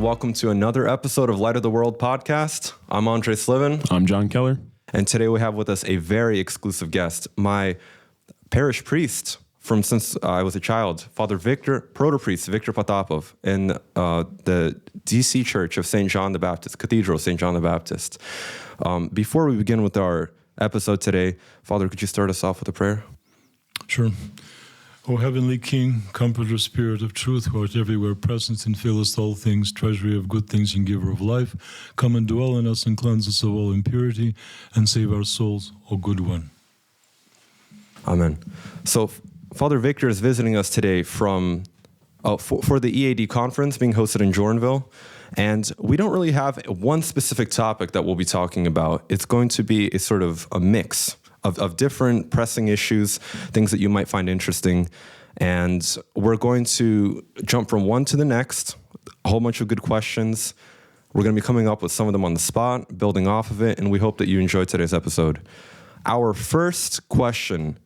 welcome to another episode of Light of the World podcast. I'm Andre Slivin. I'm John Keller. And today we have with us a very exclusive guest, my parish priest from since I was a child, Father Archpriest Victor Potapov in the DC Church of St. John the Baptist, Cathedral, St. John the Baptist. Before we begin with our episode today, Father, could you start us off with a prayer? Sure. O Heavenly King, Comforter, Spirit of Truth, who art everywhere present and fillest all things, treasury of good things and giver of life, come and dwell in us and cleanse us of all impurity and save our souls, O Good One. Amen. So Father Victor is visiting us today for the EAD conference being hosted in Jordanville. And we don't really have one specific topic that we'll be talking about. It's going to be a sort of a mix of different pressing issues, things that you might find interesting. And we're going to jump from one to the next, a whole bunch of good questions. We're going to be coming up with some of them on the spot, building off of it, and we hope that you enjoy today's episode. Our first question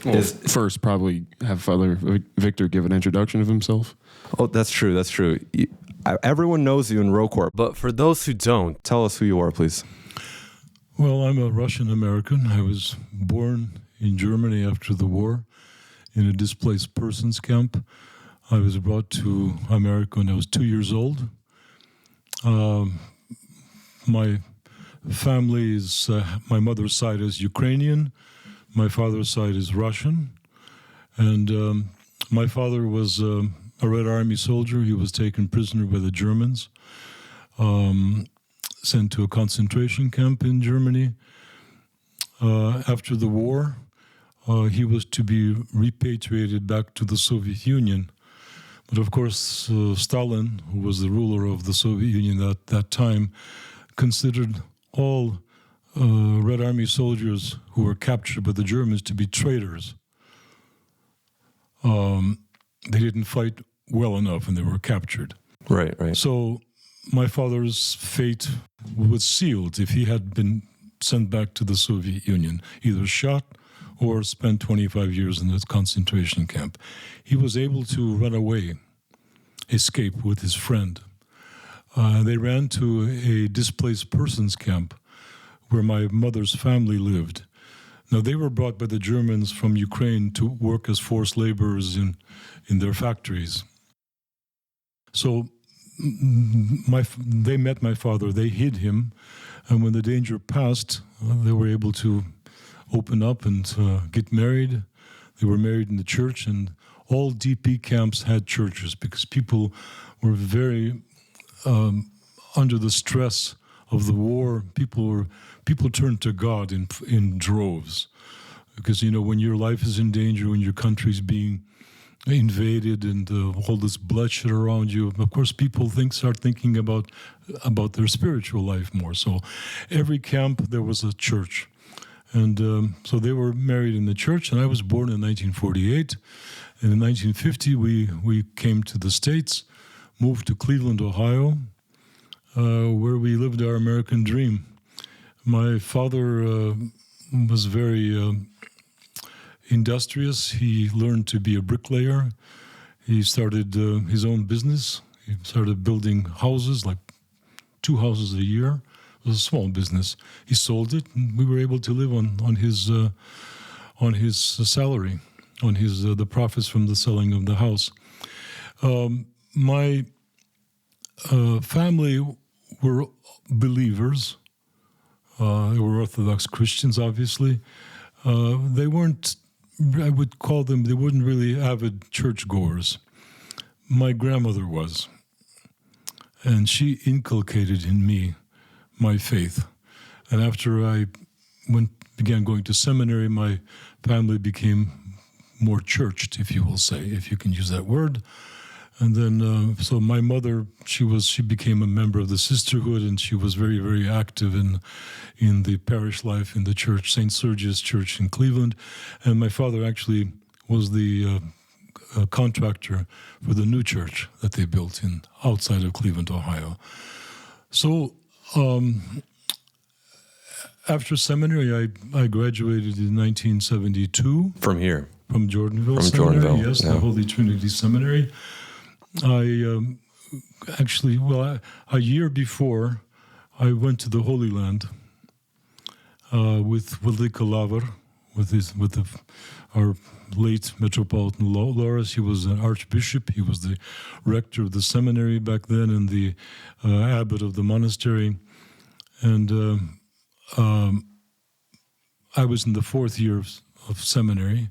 is... First, probably have Father Victor give an introduction of himself. Oh, that's true, that's true. Everyone knows you in ROCOR, but for those who don't, tell us who you are, please. Well, I'm a Russian American. I was born in Germany after the war in a displaced persons camp. I was brought to America when I was 2 years old. My family is, my mother's side is Ukrainian. My father's side is Russian. And my father was a Red Army soldier. He was taken prisoner by the Germans. Sent to a concentration camp in Germany. After the war, he was to be repatriated back to the Soviet Union. But of course, Stalin, who was the ruler of the Soviet Union at that time, considered all Red Army soldiers who were captured by the Germans to be traitors. They didn't fight well enough and they were captured. Right. So my father's fate was sealed if he had been sent back to the Soviet Union, either shot or spent 25 years in a concentration camp. He was able to run away, escape with his friend. They ran to a displaced persons camp where my mother's family lived. Now, they were brought by the Germans from Ukraine to work as forced laborers in their factories. So they met my father, they hid him, and when the danger passed, they were able to open up and get married. They were married in the church, and all DP camps had churches because people were very under the stress of the war. People turned to God in droves because, you know, when your life is in danger, when your country's being invaded and all this bloodshed around you, of course, people start thinking about their spiritual life more. So every camp, there was a church. And so they were married in the church, and I was born in 1948. And in 1950, we came to the States, moved to Cleveland, Ohio, where we lived our American dream. My father was very industrious. He learned to be a bricklayer. He started his own business. He started building houses, like 2 houses a year. It was a small business. He sold it, and we were able to live on his salary, on the profits from the selling of the house. My family were believers. They were Orthodox Christians, obviously. They weren't, I would call them, they weren't really avid churchgoers. My grandmother was. And she inculcated in me my faith. And after I began going to seminary, my family became more churched, if you will say, if you can use that word. And then, so my mother, she became a member of the sisterhood, and she was very, very active in the parish life in the church, St. Sergius Church in Cleveland. And my father actually was the contractor for the new church that they built outside of Cleveland, Ohio. So after seminary, I graduated in 1972. From here? From Jordanville From Seminary, Jordanville, yes, yeah. the Holy Trinity Seminary. I actually, well, a year before, I went to the Holy Land with Vladika Lavar, our late Metropolitan Loris. He was an archbishop. He was the rector of the seminary back then and the abbot of the monastery. And I was in the fourth year of seminary.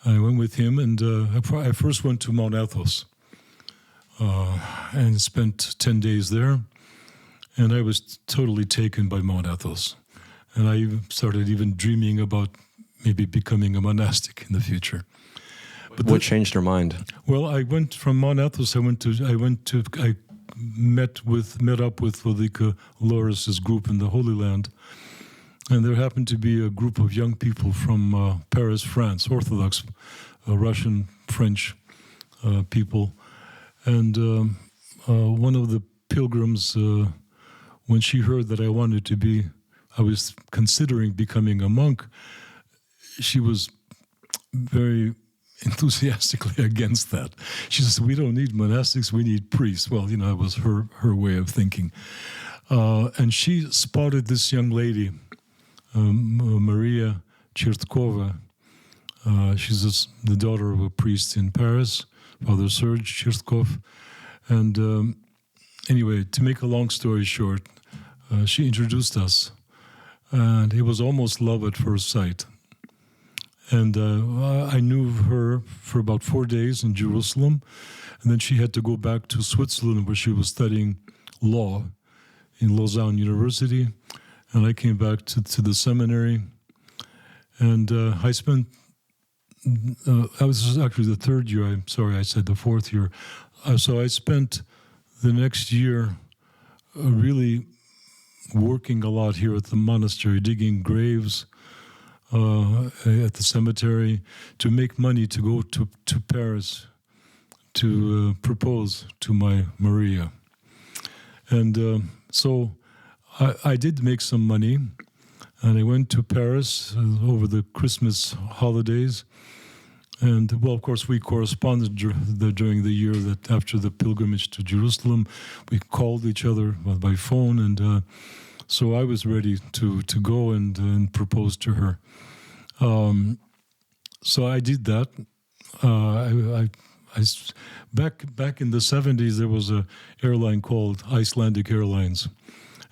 I went with him, and I first went to Mount Athos and spent 10 days there. And I was totally taken by Mount Athos. And I started even dreaming about maybe becoming a monastic in the future. But what changed your mind? Well, I went from Mount Athos. I met up with Vladika Loris's group in the Holy Land, and there happened to be a group of young people from Paris, France, Orthodox, Russian, French people, and one of the pilgrims, when she heard that I was considering becoming a monk, she was very enthusiastically against that. She says, "We don't need monastics, we need priests." Well, that was her way of thinking. And she spotted this young lady, Maria Chertkova. She's the daughter of a priest in Paris, Father Serge Chertkov. And anyway, to make a long story short, she introduced us. And it was almost love at first sight. And I knew her for about 4 days in Jerusalem. And then she had to go back to Switzerland, where she was studying law in Lausanne University. And I came back to the seminary. And I spent, that was actually the third year. I'm sorry, I said the fourth year. So I spent the next year really working a lot here at the monastery, digging graves at the cemetery to make money to go to Paris to propose to my Maria. And so I did make some money, and I went to Paris over the Christmas holidays. And, well, of course, we corresponded during the year that after the pilgrimage to Jerusalem, we called each other by phone, and so I was ready to go and propose to her. So I did that. Back in the 70s, there was an airline called Icelandic Airlines,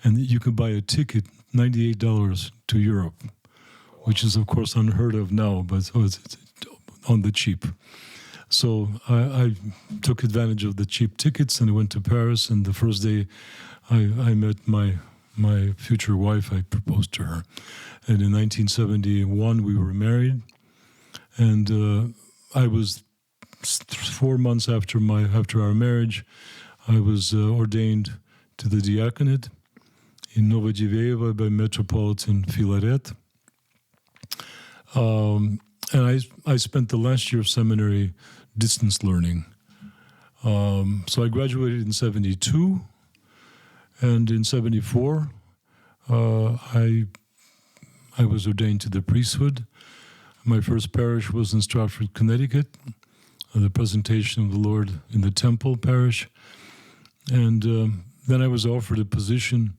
and you could buy a ticket, $98 to Europe, which is, of course, unheard of now, but it's on the cheap. So I took advantage of the cheap tickets, and I went to Paris, and the first day I met my future wife. I proposed to her. And in 1971, we were married, and I was 4 months after our marriage, I was ordained to the diaconate in Novodiveevo by Metropolitan Filaret. And I spent the last year of seminary distance learning. So I graduated in 72, and in 74, I was ordained to the priesthood. My first parish was in Stratford, Connecticut, the Presentation of the Lord in the Temple parish. And then I was offered a position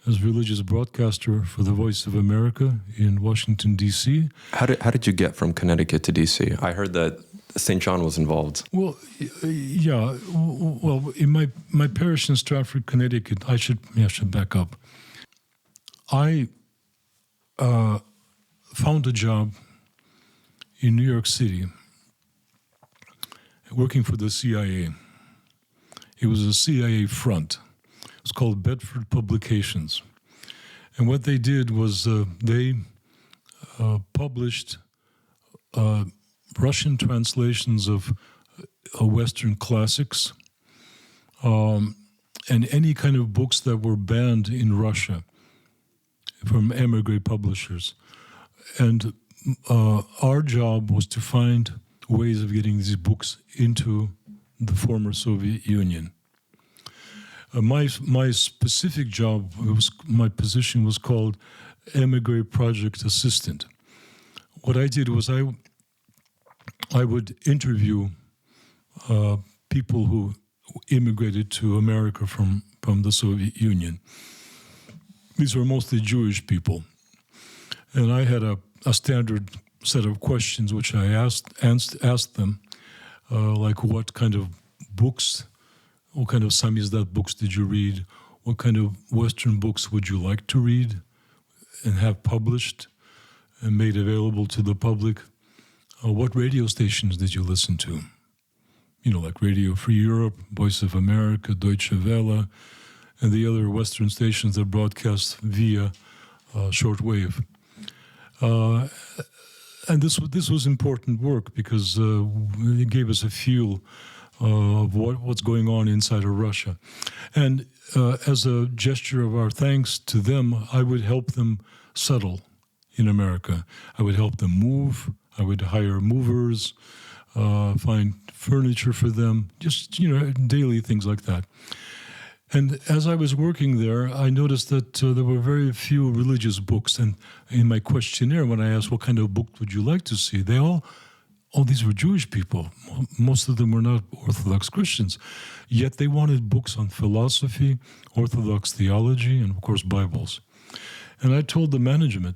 as religious broadcaster for the Voice of America in Washington, D.C. How did you get from Connecticut to D.C.? I heard that St. John was involved. Well, yeah. Well, in my parish in Stratford, Connecticut, I should back up. I found a job in New York City working for the CIA. It was a CIA front. It was called Bedford Publications. And what they did was they published Russian translations of Western classics and any kind of books that were banned in Russia from emigre publishers. And our job was to find ways of getting these books into the former Soviet Union. My specific job, my position was called Emigre Project Assistant. What I did was I would interview people who immigrated to America from the Soviet Union. These were mostly Jewish people. And I had a standard set of questions which I asked them, like what kind of books, what kind of samizdat books did you read? What kind of Western books would you like to read and have published and made available to the public? What radio stations did you listen to? You know, like Radio Free Europe, Voice of America, Deutsche Welle, and the other Western stations that broadcast via shortwave. And this was important work because it gave us a feel of what's going on inside of Russia. And as a gesture of our thanks to them, I would help them settle in America. I would help them move. I would hire movers, find furniture for them, just, daily things like that. And as I was working there, I noticed that there were very few religious books. And in my questionnaire, when I asked what kind of book would you like to see, these were Jewish people. Most of them were not Orthodox Christians. Yet they wanted books on philosophy, Orthodox theology, and of course Bibles. And I told the management,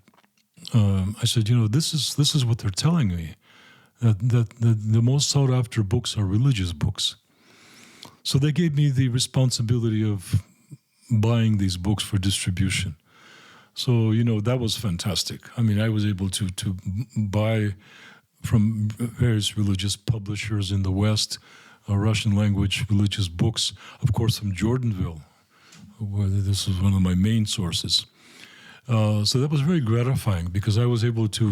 I said, this is what they're telling me, that the most sought after books are religious books. So they gave me the responsibility of buying these books for distribution. So, that was fantastic. I mean, I was able to buy from various religious publishers in the West, Russian language religious books, of course from Jordanville, where this was one of my main sources. So that was very gratifying because I was able to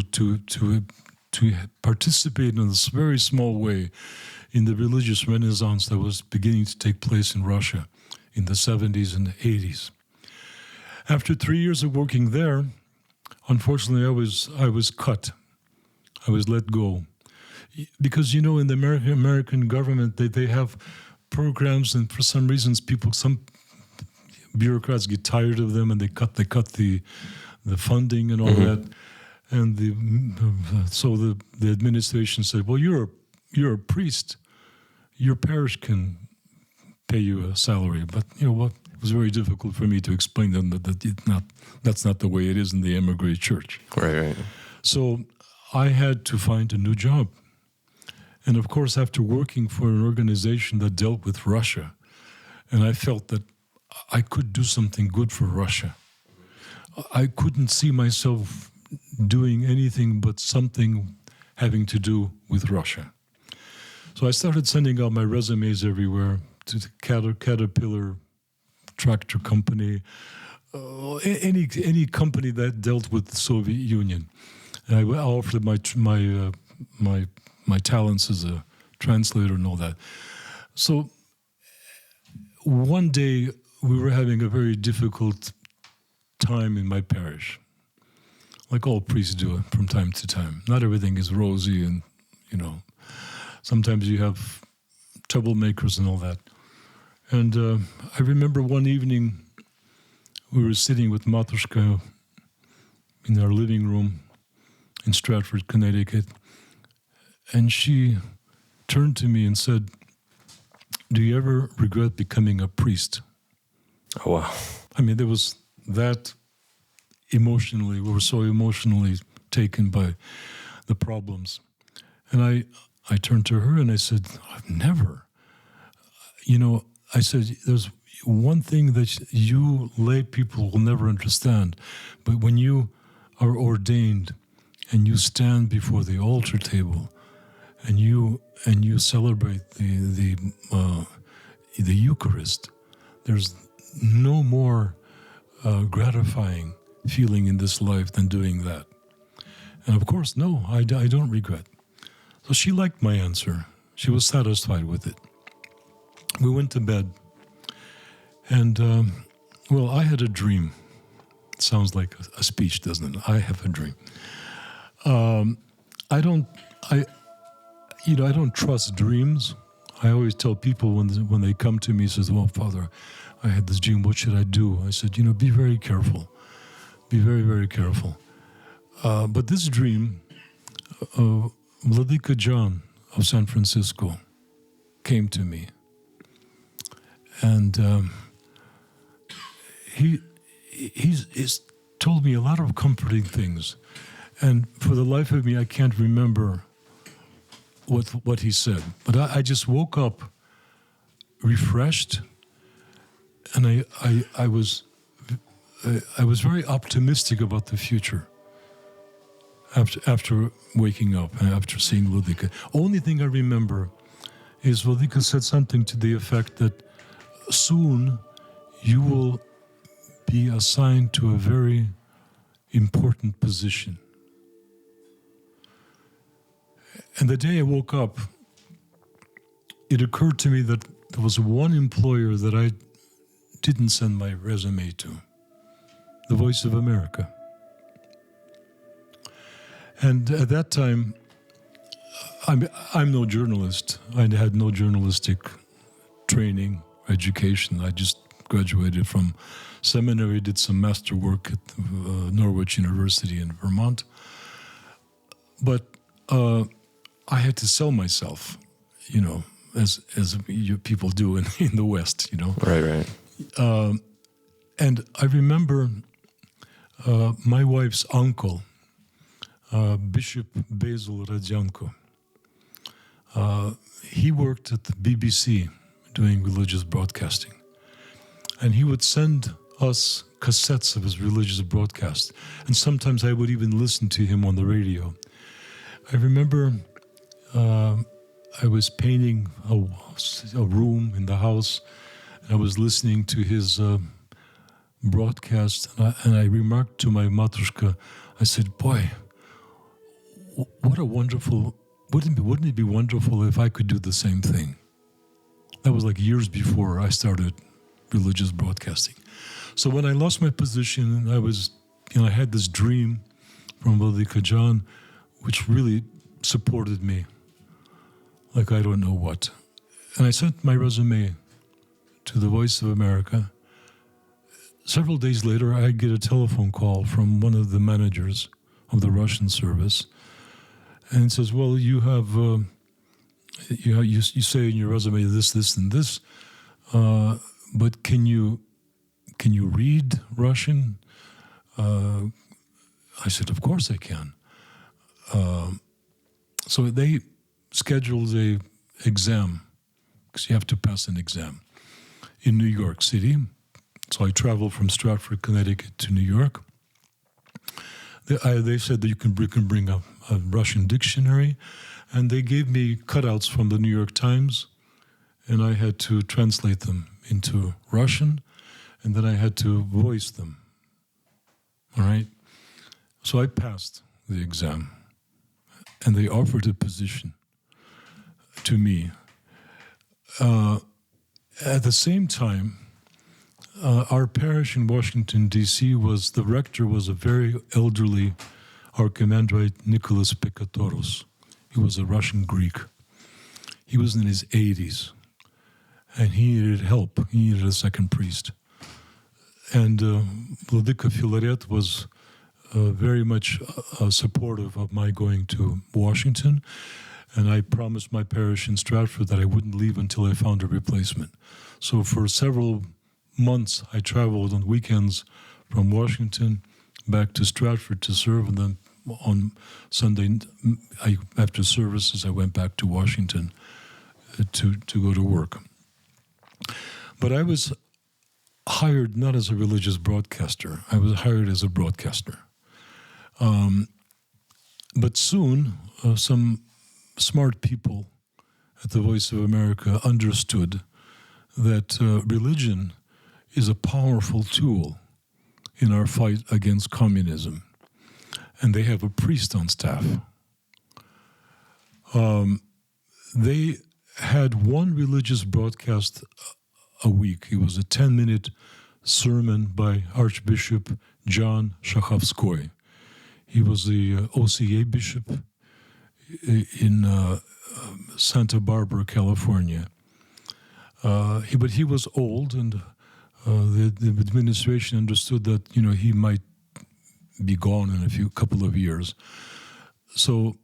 participate in this very small way in the religious renaissance that was beginning to take place in Russia in the 70s and the 80s. After 3 years of working there, unfortunately, I was cut. I was let go. Because, in the American government, they have programs, and for some reasons, some bureaucrats get tired of them, and they cut the funding and all that. And so the administration said, well, you're a priest. Your parish can pay you a salary. But you know what? It was very difficult for me to explain to them that's not the way it is in the emigre church. Right. So I had to find a new job. And of course, after working for an organization that dealt with Russia, and I felt that I could do something good for Russia. I couldn't see myself doing anything but something having to do with Russia. So I started sending out my resumes everywhere to the Caterpillar tractor company, any company that dealt with the Soviet Union. And I offered my talents as a translator and all that. So one day we were having a very difficult time in my parish, like all priests do from time to time. Not everything is rosy, and sometimes you have troublemakers and all that. And I remember one evening we were sitting with Matushka in our living room in Stratford, Connecticut, and she turned to me and said, "Do you ever regret becoming a priest?" Oh, wow. I mean, there was that emotionally, we were so emotionally taken by the problems. And I turned to her and I said, "I've never. I said, there's one thing that you lay people will never understand, but when you are ordained and you stand before the altar table and you celebrate the Eucharist, there's no more gratifying feeling in this life than doing that." And of course, no, I don't regret. So she liked my answer. She was satisfied with it. We went to bed. And, I had a dream. It sounds like a speech, doesn't it? I have a dream. I don't trust dreams. I always tell people when they come to me, says, "Well, Father, I had this dream. What should I do?" I said, "Be very careful. Be very, very careful." But this dream, Vladika John of San Francisco came to me. And he's told me a lot of comforting things. And for the life of me, I can't remember what he said. But I just woke up refreshed, and I was very optimistic about the future after waking up and after seeing Ludwika. Only thing I remember is Ludwika said something to the effect that soon you will be assigned to a very important position. And the day I woke up, it occurred to me that there was one employer that I didn't send my resume to, the Voice of America. And at that time, I'm no journalist. I had no journalistic training, education. I just graduated from seminary, did some master work at Norwich University in Vermont. But I had to sell myself, as people do in the West, Right. And I remember my wife's uncle, Bishop Basil Radyanko. He worked at the BBC doing religious broadcasting. And he would send us cassettes of his religious broadcast. And sometimes I would even listen to him on the radio. I remember I was painting a room in the house, and I was listening to his broadcast, and I remarked to my matrushka, I said, boy, what a wonderful, wouldn't it be wonderful if I could do the same thing? That was like years before I started religious broadcasting. So when I lost my position, I had this dream from Vladika John, which really supported me, like I don't know what. And I sent my resume to the Voice of America. Several days later, I get a telephone call from one of the managers of the Russian service, and it says, "Well, you have you say in your resume this, and this, but can you read Russian?" I said, "Of course I can." So they scheduled a exam, because you have to pass an exam, in New York City. So I traveled from Stratford, Connecticut to New York. They said that you can bring a Russian dictionary, and they gave me cutouts from the New York Times, and I had to translate them into Russian, and then I had to voice them. All right? So I passed the exam, and they offered a position to me. At the same time, our parish in Washington, D.C. the rector was a very elderly Archimandrite Nicholas Pekatoros. He was a Russian Greek. He was in his 80s, and he needed help. He needed a second priest. And Vladika Filaret was very much supportive of my going to Washington, and I promised my parish in Stratford that I wouldn't leave until I found a replacement. So for several months, I traveled on weekends from Washington back to Stratford to serve, and then on Sunday, after services, I went back to Washington to go to work. But I was hired not as a religious broadcaster. I was hired as a broadcaster. But soon, some smart people at the Voice of America understood that religion is a powerful tool in our fight against communism. And they have a priest on staff. They had one religious broadcast a week. It was a 10-minute sermon by Archbishop John Shachovskoy. He was the OCA bishop in Santa Barbara, California. But he was old, and the administration understood that he might be gone in a couple of years. So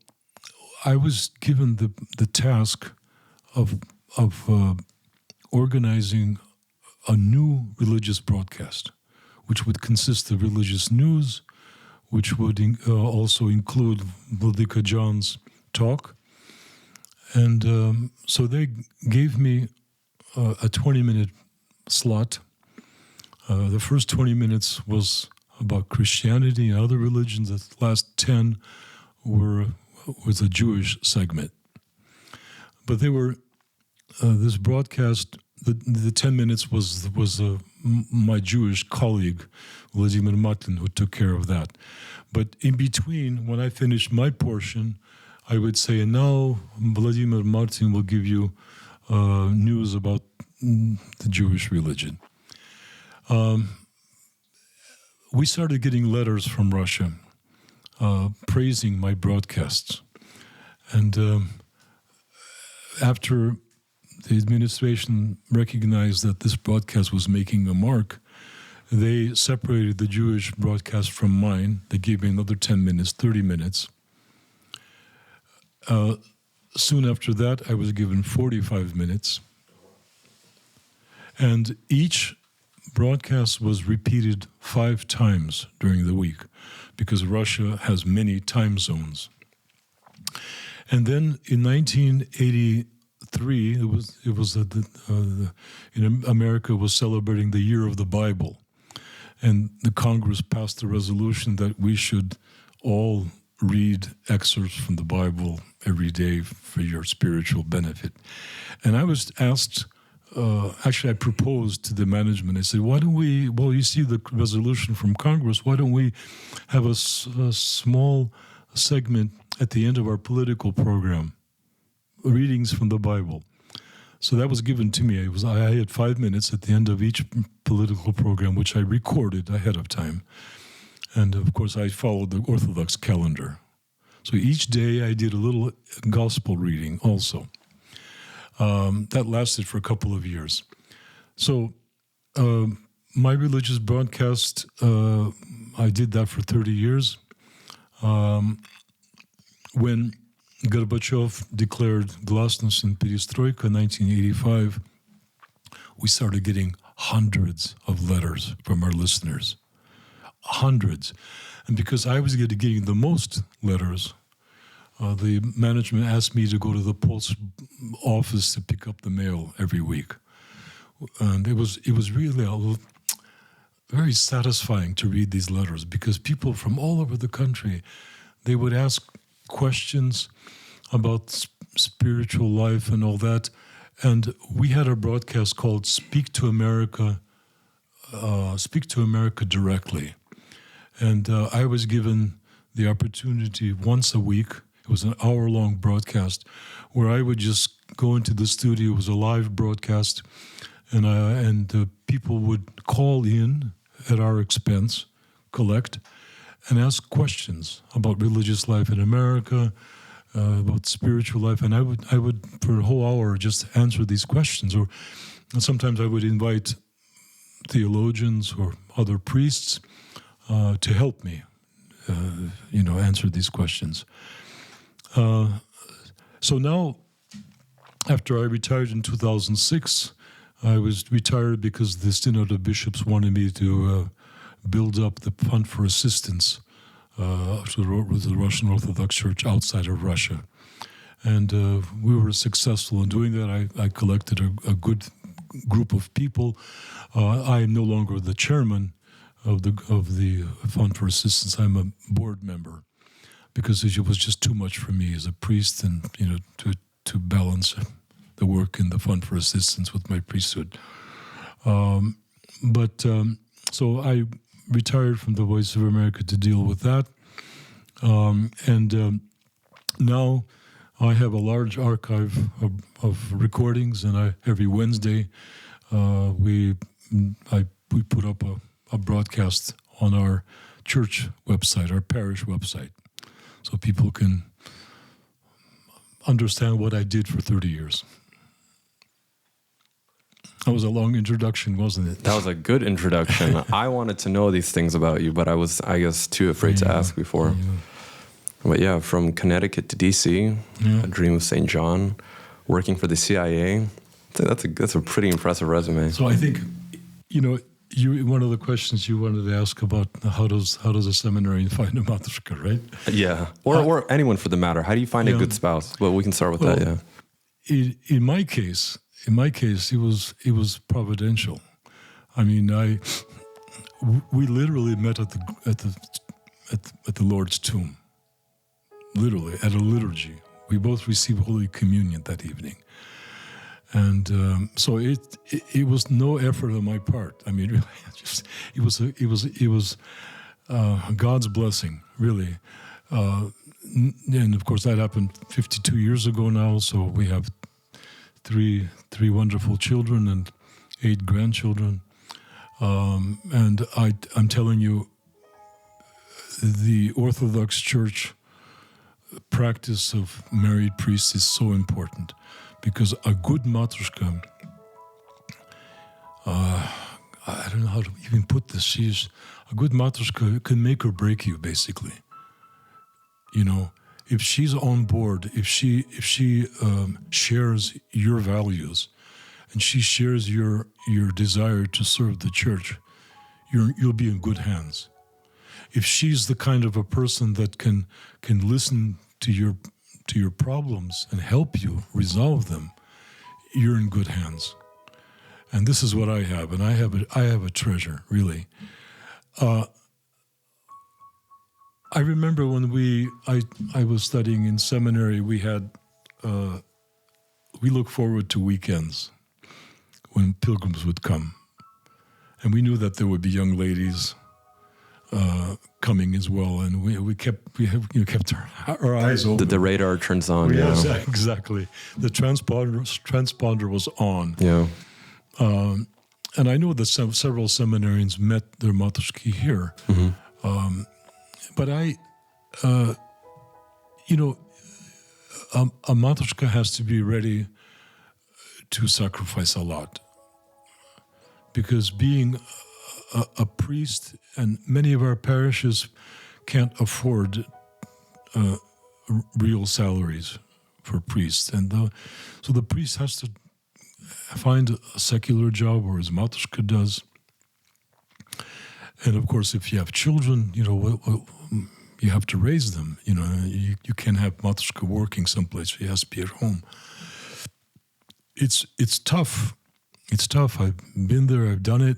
I was given the task of organizing a new religious broadcast, which would consist of religious news, which would also include Vladika John's talk. And so they gave me a 20-minute slot. The first 20 minutes was about Christianity and other religions. The last 10 was a Jewish segment. But they were this broadcast. The 10 minutes was my Jewish colleague Vladimir Matlin who took care of that. But in between, when I finished my portion, I would say, and now Vladimir Matlin will give you news about the Jewish religion. We started getting letters from Russia praising my broadcasts. And after the administration recognized that this broadcast was making a mark, they separated the Jewish broadcast from mine. They gave me another 10 minutes, 30 minutes. Soon after that, I was given 45 minutes. And each broadcast was repeated 5 times during the week because Russia has many time zones. And then in 1983, America was celebrating the Year of the Bible, and the Congress passed a resolution that we should all read excerpts from the Bible every day for your spiritual benefit. And I was asked. Actually, I proposed to the management. I said, why don't we, well, you see the resolution from Congress, why don't we have a small segment at the end of our political program, readings from the Bible. So that was given to me. I had 5 minutes at the end of each political program, which I recorded ahead of time. And of course, I followed the Orthodox calendar. So each day I did a little gospel reading also. That lasted for a couple of years. So my religious broadcast, I did that for 30 years. When Gorbachev declared Glasnost and Perestroika in 1985, we started getting hundreds of letters from our listeners. Hundreds. And because I was getting the most letters, the management asked me to go to the post office to pick up the mail every week. And it was really very satisfying to read these letters because people from all over the country, they would ask questions about spiritual life and all that. And we had a broadcast called Speak to America Directly. And I was given the opportunity once a week. It was an hour-long broadcast where I would just go into the studio. It was a live broadcast, and people would call in at our expense, collect, and ask questions about religious life in America, about spiritual life, and I would for a whole hour just answer these questions. Or sometimes I would invite theologians or other priests to help me, answer these questions. So now, after I retired in 2006, I was retired because the Synod of Bishops wanted me to build up the fund for assistance to the Russian Orthodox Church outside of Russia. And we were successful in doing that. I collected a good group of people. I am no longer the chairman of the Fund for Assistance. I'm a board member because it was just too much for me as a priest, and to balance the work in the Fund for Assistance with my priesthood. So I retired from the Voice of America to deal with that, and now I have a large archive of recordings, and every Wednesday we put up a broadcast on our church website, our parish website, so people can understand what I did for 30 years. That was a long introduction, wasn't it? That was a good introduction. I wanted to know these things about you, but I was, I guess, too afraid to ask before. Yeah. But yeah, from Connecticut to DC, a dream of St. John, working for the CIA. That's a pretty impressive resume. So I think One of the questions you wanted to ask about how does a seminarian find a matrushka, right? Yeah, or anyone for the matter. How do you find a good spouse? Well, we can start with that. Yeah. In my case, it was providential. I mean, we literally met at the Lord's tomb. Literally at a liturgy, we both received Holy Communion that evening. And so it was no effort on my part. I mean, really, it was God's blessing, really. And of course, that happened 52 years ago now. So we have three wonderful children and 8 grandchildren. And I'm telling you, the Orthodox Church practice of married priests is so important. Because a good matrushka, I don't know how to even put this. A good matrushka can make or break you, basically. If she's on board, if she shares your values, and she shares your desire to serve the church, you'll be in good hands. If she's the kind of a person that can listen to your problems and help you resolve them, you're in good hands. And this is what I have, and I have a treasure, really. I remember when I was studying in seminary, we looked forward to weekends when pilgrims would come, and we knew that there would be young ladies coming as well, and we kept our eyes open. The radar turns on. Yes, exactly. The transponder was on. Yeah. And I know that several seminarians met their matrushki here. Mm-hmm. But a matrushka has to be ready to sacrifice a lot, because being a priest, and many of our parishes can't afford real salaries for priests, and so the priest has to find a secular job, or his matrushka does. And of course, if you have children, you have to raise them. You can't have matrushka working someplace. She has to be at home. It's tough. It's tough. I've been there. I've done it.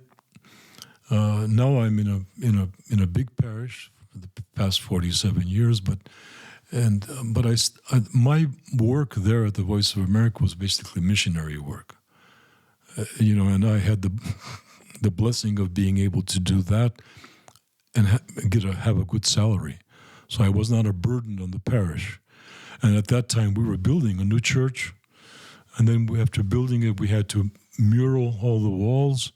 Now I'm in a big parish for the past 47 years, but my work there at the Voice of America was basically missionary work, and I had the blessing of being able to do that and have a good salary, so I was not a burden on the parish. And at that time, we were building a new church, and then after building it, we had to mural all the walls.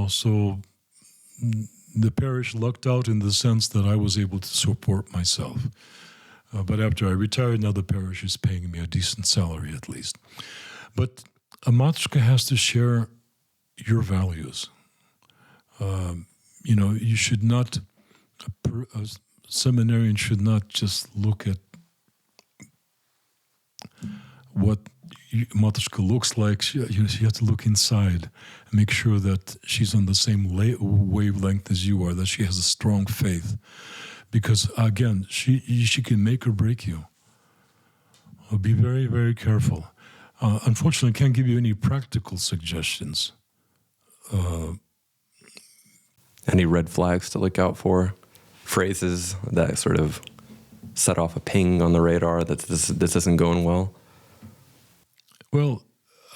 So the parish lucked out in the sense that I was able to support myself. But after I retired, now the parish is paying me a decent salary at least. But a matrushka has to share your values. You should not, a seminarian should not just look at what matrushka looks like. You have to look inside and make sure that she's on the same wavelength as you are, that she has a strong faith. Because again, she can make or break you. Be very, very careful. Unfortunately, I can't give you any practical suggestions. Any red flags to look out for? Phrases that sort of set off a ping on the radar that this isn't going well? Well,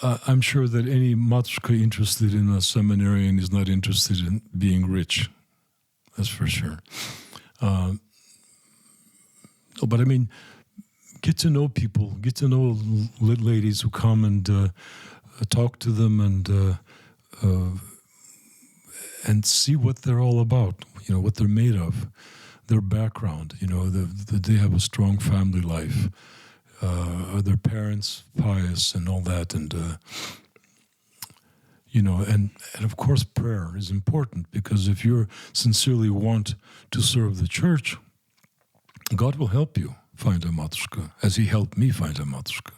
I'm sure that any matrushka interested in a seminarian is not interested in being rich. That's for sure. But I mean, get to know people, get to know ladies who come and talk to them and see what they're all about, what they're made of, their background, they have a strong family life, are their parents pious and all that, and of course prayer is important, because if you sincerely want to serve the church, God will help you find a matrushka, as He helped me find a matrushka.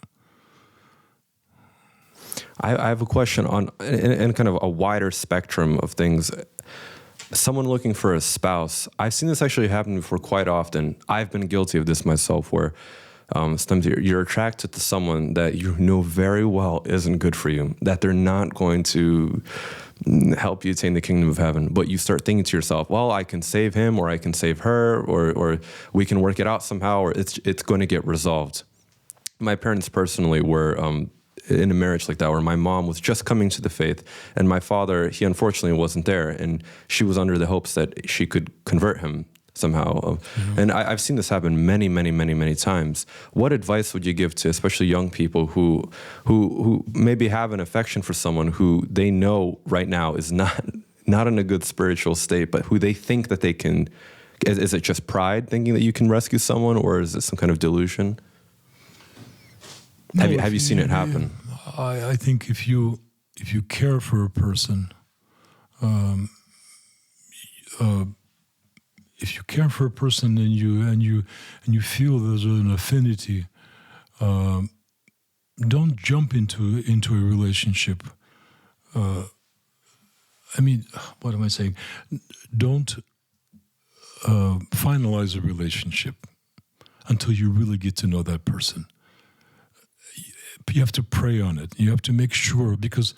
I have a question on in kind of a wider spectrum of things. Someone looking for a spouse. I've seen this actually happen before quite often. I've been guilty of this myself, where sometimes you're attracted to someone that you know very well isn't good for you, that they're not going to help you attain the kingdom of heaven. But you start thinking to yourself, well, I can save him, or I can save her, or we can work it out somehow, or it's going to get resolved. My parents personally were in a marriage like that, where my mom was just coming to the faith, and my father, he unfortunately wasn't there, and she was under the hopes that she could convert him somehow. And I've seen this happen many, many, many, many times. What advice would you give to especially young people who maybe have an affection for someone who they know right now is not in a good spiritual state, but who they think that they can? Is it just pride, thinking that you can rescue someone, or is it some kind of delusion? No, have you seen it happen? I think if you care for a person, if you care for a person and you feel there's an affinity, don't jump into a relationship. What am I saying? Don't finalize a relationship until you really get to know that person. You have to pray on it. You have to make sure, because,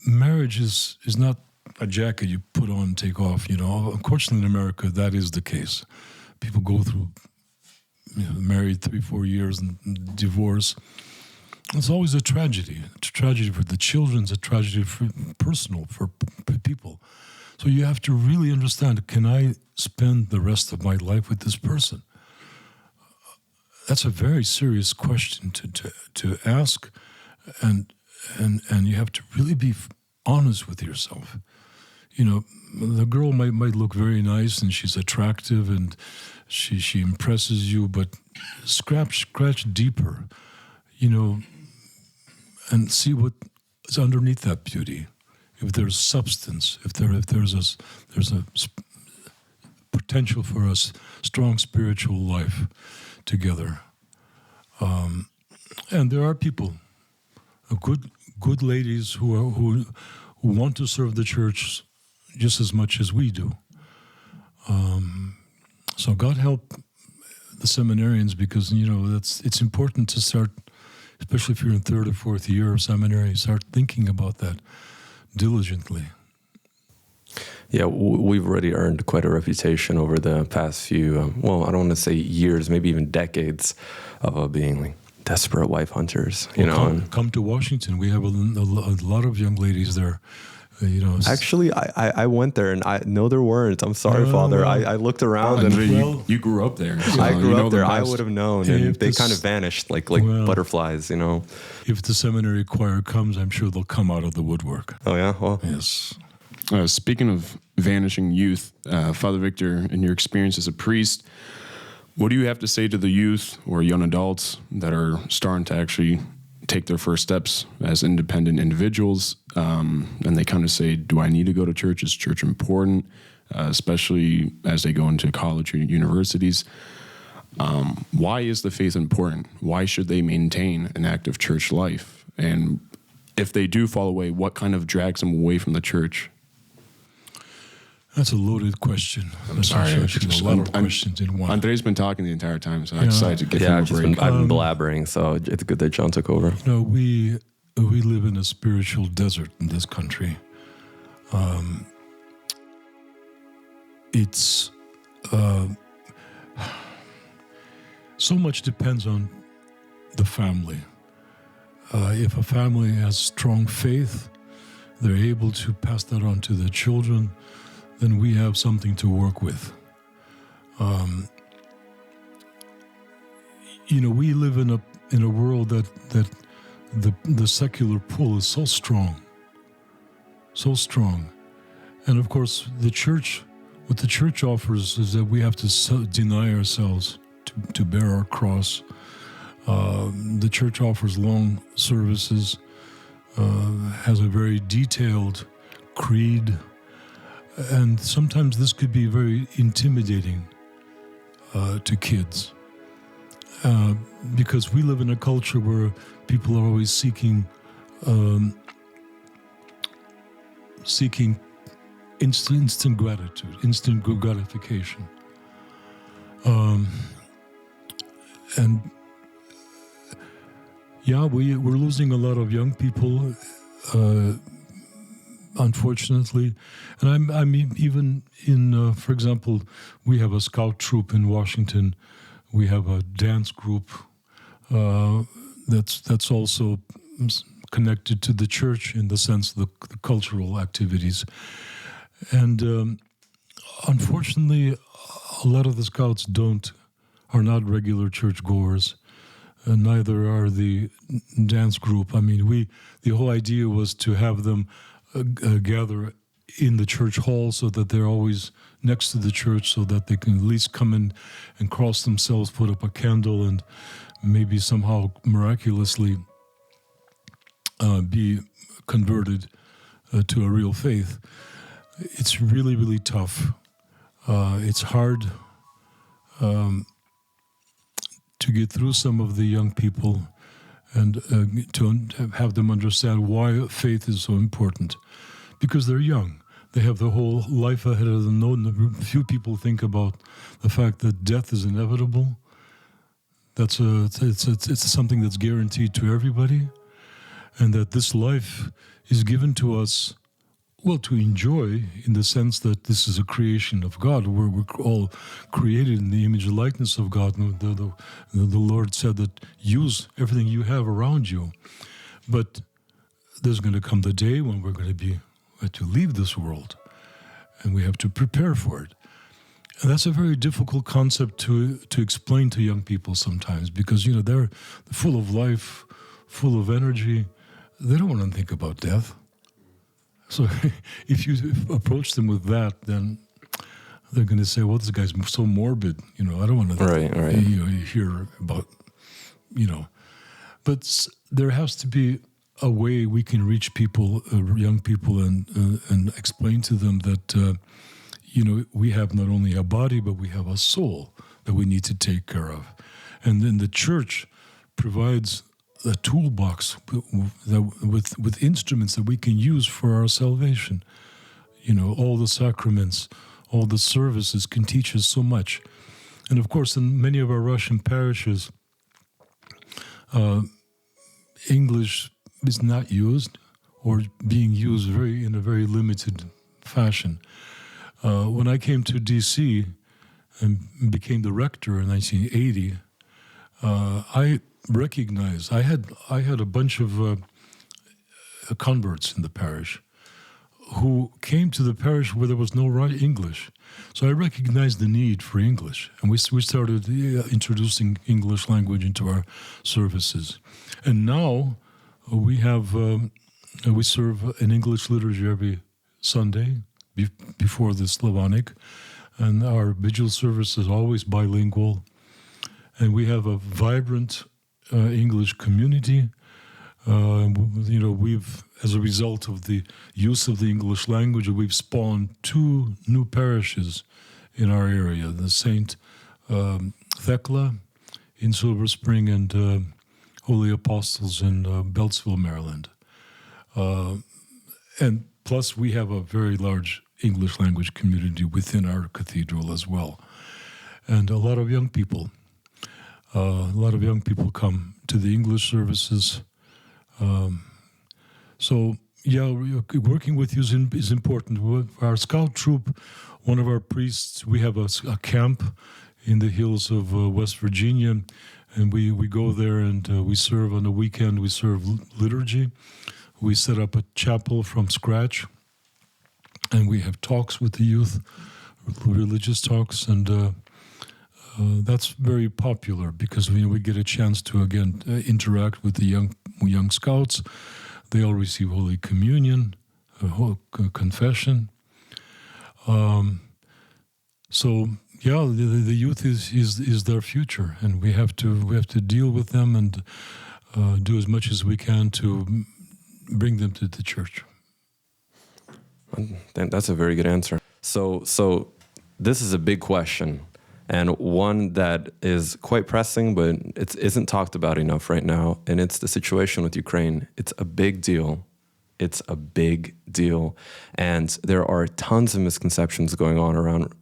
marriage is not a jacket you put on and take off. Unfortunately, in America, that is the case. People go through, married 3-4 years and divorce. It's always a tragedy. It's a tragedy for the children. It's a tragedy for people. So you have to really understand: can I spend the rest of my life with this person? That's a very serious question to ask, and you have to really be honest with yourself. The girl might look very nice and she's attractive and she impresses you, but scratch deeper, and see what is underneath that beauty. If there's substance, if there's a potential for a strong spiritual life together. And there are people, good ladies who want to serve the church just as much as we do. So God help the seminarians, because it's important to start, especially if you're in 3rd or 4th year of seminary, start thinking about that diligently. Yeah, we've already earned quite a reputation over the past few, I don't want to say years, maybe even decades, of being like desperate wife hunters. Come to Washington. We have a lot of young ladies there. Actually, I went there, and there weren't. I'm sorry, Father. I looked around, and you grew up there. So I grew up there. I would have known, and they kind of vanished like butterflies. If the seminary choir comes, I'm sure they'll come out of the woodwork. Oh yeah, well, yes. Speaking of vanishing youth, Father Victor, in your experience as a priest, what do you have to say to the youth or young adults that are starting to actually take their first steps as independent individuals, and they kind of say, do I need to go to church? Is church important? Especially as they go into college or universities. Why is the faith important? Why should they maintain an active church life? And if they do fall away, what kind of drags them away from the church? That's a loaded question. I'm sorry. A lot of questions in one. Andre's been talking the entire time, so I decided to give him a break. I've been blabbering, so it's good that John took over. We live in a spiritual desert in this country. It's so much depends on the family. If a family has strong faith, they're able to pass that on to their children, then we have something to work with. We live in a world that the secular pull is so strong, and of course what the church offers is that we have to deny ourselves to bear our cross. The church offers long services, has a very detailed creed. And sometimes this could be very intimidating to kids, because we live in a culture where people are always seeking seeking instant gratitude, instant gratification. And we're losing a lot of young people, unfortunately. And I'm even in, for example, we have a scout troop in Washington. We have a dance group that's also connected to the church in the sense of the cultural activities. And unfortunately, a lot of the scouts are not regular churchgoers, and neither are the dance group. I mean, the whole idea was to have them gather in the church hall so that they're always next to the church, so that they can at least come in and cross themselves, put up a candle, and maybe somehow miraculously be converted to a real faith. It's really, really tough. It's hard to get through some of the young people and to have them understand why faith is so important. Because they're young. They have their whole life ahead of them. Few people think about the fact that death is inevitable. It's something that's guaranteed to everybody. And that this life is given to us, well, to enjoy, in the sense that this is a creation of God, where we're all created in the image and likeness of God. The Lord said that use everything you have around you. But there's going to come the day when we're going to leave this world, and we have to prepare for it. And that's a very difficult concept to explain to young people sometimes, because they're full of life, full of energy. They don't want to think about death. So if you approach them with that, then they're going to say, well, this guy's so morbid. I don't want to hear about, But there has to be a way we can reach people, young people, and explain to them that, we have not only a body, but we have a soul that we need to take care of. And then the church provides a toolbox with instruments that we can use for our salvation. All the sacraments, all the services can teach us so much. And of course, in many of our Russian parishes, English is not used, or being used in a very limited fashion. When I came to D.C. and became the rector in 1980, I recognized I had a bunch of converts in the parish who came to the parish where there was no right English. So I recognized the need for English, and we started introducing English language into our services. And now we serve an English liturgy every Sunday before the Slavonic, and our vigil service is always bilingual. And we have a vibrant English community. We've, as a result of the use of the English language, we've spawned 2 new parishes in our area: the Saint Thecla in Silver Spring and Holy Apostles in Beltsville, Maryland. And plus, we have a very large English language community within our cathedral as well, and a lot of young people. Come to the English services. Working with you is important. Our scout troop, one of our priests, we have a camp in the hills of West Virginia, and we go there and we serve on the weekend. We serve liturgy. We set up a chapel from scratch, and we have talks with the youth, religious talks, and that's very popular because we get a chance to again interact with the young scouts. They all receive Holy Communion, confession. The youth is their future, and we have to deal with them and do as much as we can to bring them to the church. That's a very good answer. So this is a big question. and one that is quite pressing, but it isn't talked about enough right now, and it's the situation with Ukraine. It's a big deal. It's a big deal, and there are tons of misconceptions going on around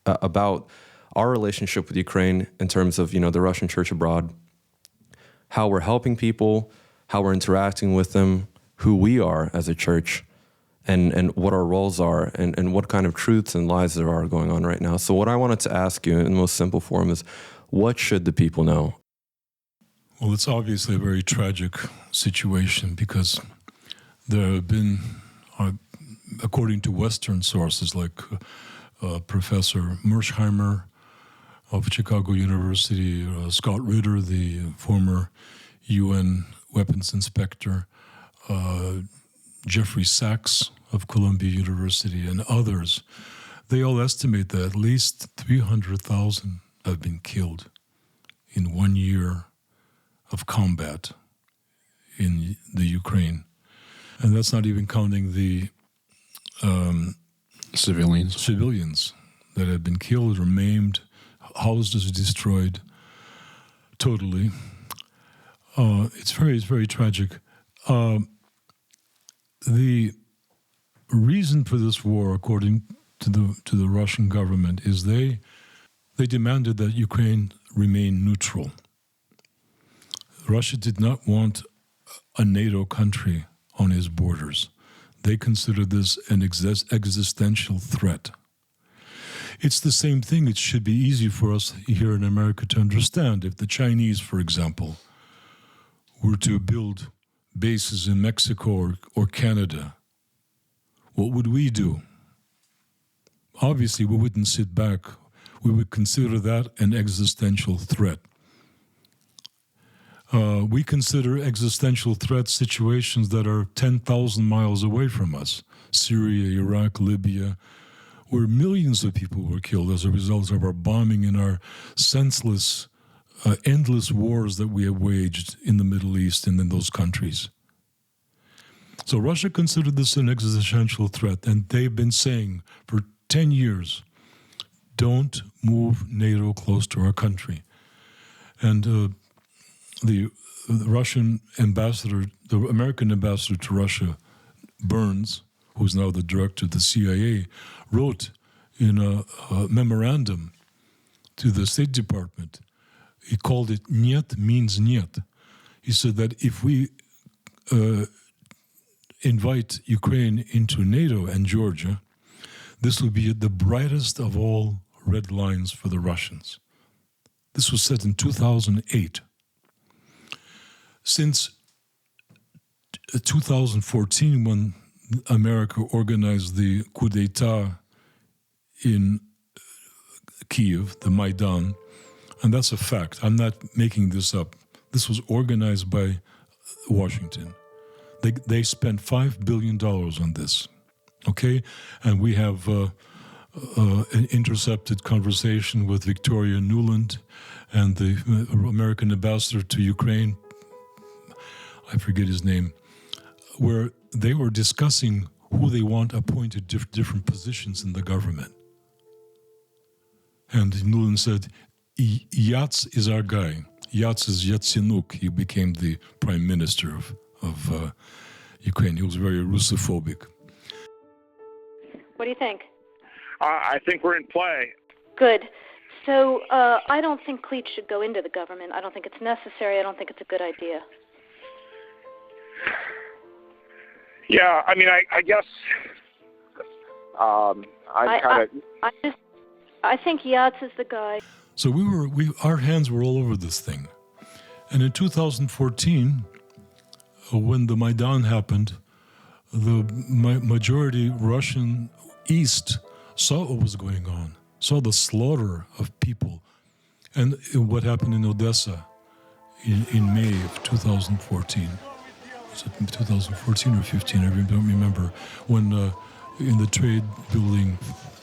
about our relationship with Ukraine in terms of, the Russian church abroad, how we're helping people, how we're interacting with them, who we are as a church, and what our roles are, and what kind of truths and lies there are going on right now. So what I wanted to ask you in the most simple form is, what should the people know? Well, it's obviously a very tragic situation because there have been, according to Western sources like Professor Mersheimer of Chicago University, Scott Ritter, the former UN weapons inspector, Jeffrey Sachs of Columbia University, and others, they all estimate that at least 300,000 have been killed in 1 year of combat in the Ukraine. And that's not even counting the civilians that have been killed or maimed, houses destroyed totally. It's very tragic. The reason for this war, according to the Russian government, is they demanded that Ukraine remain neutral. Russia did not want a NATO country on his borders. They considered this an existential threat. It's the same thing. It should be easy for us here in America to understand. If the Chinese, for example, were to build bases in Mexico or Canada, what would we do? Obviously, we wouldn't sit back. We would consider that an existential threat. We consider existential threat situations that are 10,000 miles away from us. Syria, Iraq, Libya, where millions of people were killed as a result of our bombing and our senseless, endless wars that we have waged in the Middle East and in those countries. So Russia considered this an existential threat, and they've been saying for 10 years, don't move NATO close to our country. And the Russian ambassador, the American ambassador to Russia, Burns, who's now the director of the CIA, wrote in a memorandum to the State Department. He called it "Нет means нет." He said that if we invite Ukraine into NATO and Georgia, this will be the brightest of all red lines for the Russians. This was said in 2008. Since 2014, when America organized the coup d'etat in Kiev, the Maidan, and that's a fact. I'm not making this up. This was organized by Washington. They spent $5 billion on this, okay? And we have an intercepted conversation with Victoria Nuland and the American ambassador to Ukraine, I forget his name, where they were discussing who they want appointed different positions in the government. And Nuland said, Yats is our guy. Yats is Yatsenuk. He became the prime minister of Ukraine. He was very Russophobic. What do you think? I think we're in play. Good. So I don't think cleats should go into the government. I don't think it's necessary. I don't think it's a good idea. Yeah, I mean, I guess I think Yats is the guy. So our hands were all over this thing. And in 2014, when the Maidan happened, the majority Russian East saw what was going on, saw the slaughter of people, and what happened in Odessa in May of 2014. Was it 2014 or 15? I don't remember. When in the trade building,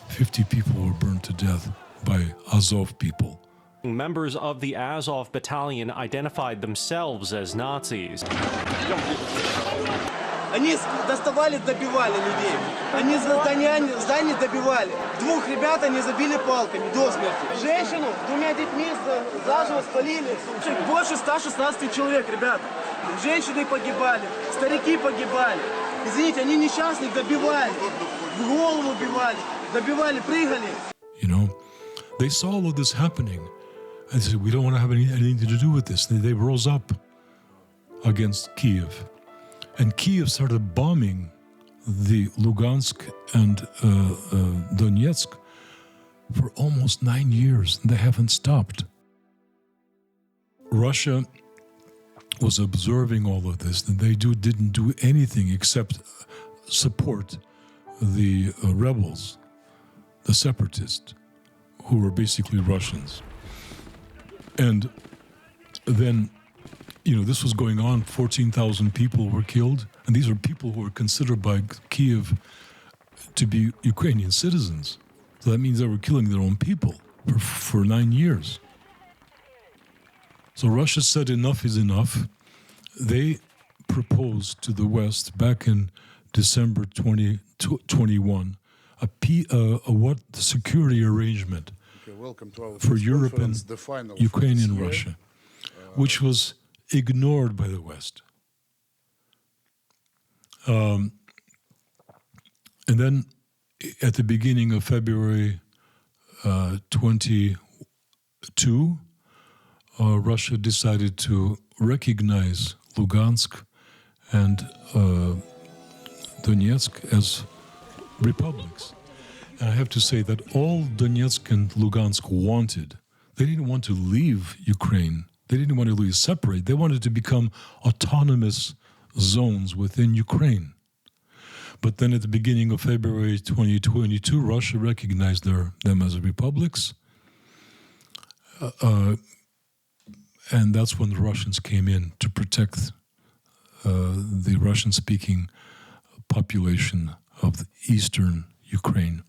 50 people were burned to death by Azov people. Members of the Azov battalion identified themselves as Nazis. Они доставали, добивали людей. Они здания добивали. 2 ребят они забили палками до смерти. Женщину 2 детьми заживо спалили. Больше 116 человек, ребята. Женщины погибали, старики погибали. Извините, они несчастных добивали. В голову бивали, добивали, прыгали. You know, they saw all of this happening. And they said, we don't want to have anything to do with this. They rose up against Kiev. And Kiev started bombing the Lugansk and Donetsk for almost 9 years. They haven't stopped. Russia was observing all of this, and they didn't do anything except support the rebels, the separatists, who were basically Russians. And then, you know, this was going on. 14,000 people were killed, and these are people who were considered by Kiev to be Ukrainian citizens. So that means they were killing their own people for 9 years. So Russia said enough is enough. They proposed to the West back in December 2021 a security arrangement for Europe and Ukrainian Russia, which was ignored by the West. And then at the beginning of February 22, Russia decided to recognize Lugansk and Donetsk as republics. And I have to say that all Donetsk and Lugansk wanted, they didn't want to leave Ukraine. They didn't want to separate. They wanted to become autonomous zones within Ukraine. But then at the beginning of February 2022, Russia recognized them as republics. And that's when the Russians came in to protect the Russian-speaking population of the eastern Ukraine.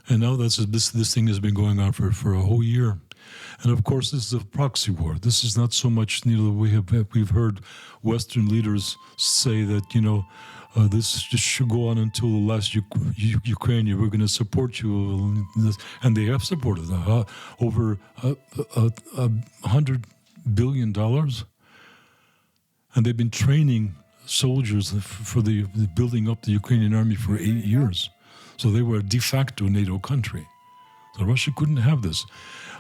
And now this thing has been going on for a whole year. And of course, this is a proxy war. This is not so much, we've heard Western leaders say that, this just should go on until the last Ukrainian. We're going to support you. And they have supported over $100 billion. And they've been training soldiers for the building up the Ukrainian army for 8 years. So they were a de facto NATO country. So Russia couldn't have this.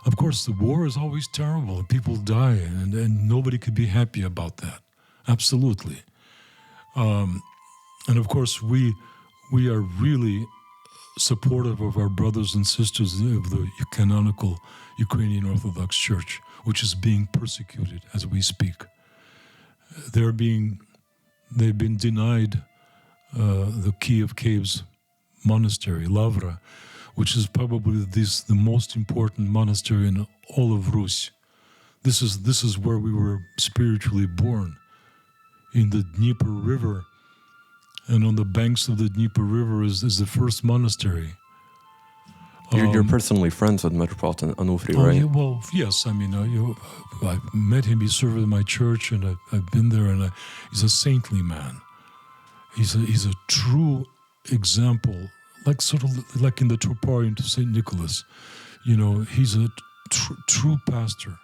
Of course, the war is always terrible. People die, and nobody could be happy about that. Absolutely. And of course, we are really supportive of our brothers and sisters of the canonical Ukrainian Orthodox Church, which is being persecuted as we speak. They've been denied the Kiev Caves monastery, Lavra, which is probably the most important monastery in all of Rus. This is where we were spiritually born, in the Dnieper River, and on the banks of the Dnieper River is the first monastery. You're personally friends with Metropolitan Onufry, right? Yeah, well, yes. I mean, I met him. He served in my church, and I've been there. And he's a saintly man. He's a true example, sort of like in the Troparium to Saint Nicholas. He's a true pastor,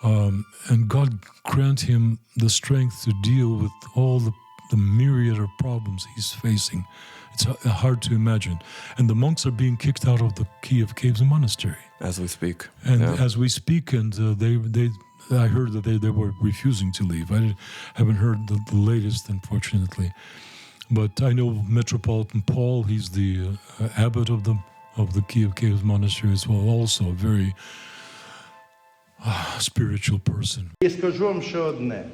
and God grant him the strength to deal with all the myriad of problems he's facing. It's hard to imagine. And the monks are being kicked out of the Kiev Caves Monastery. As we speak. And as we speak, and I heard that they were refusing to leave. I haven't heard the latest, unfortunately. But I know Metropolitan Paul, he's the abbot of the Kiev Caves Monastery as well, also a very spiritual person. І скажу вам ще одне.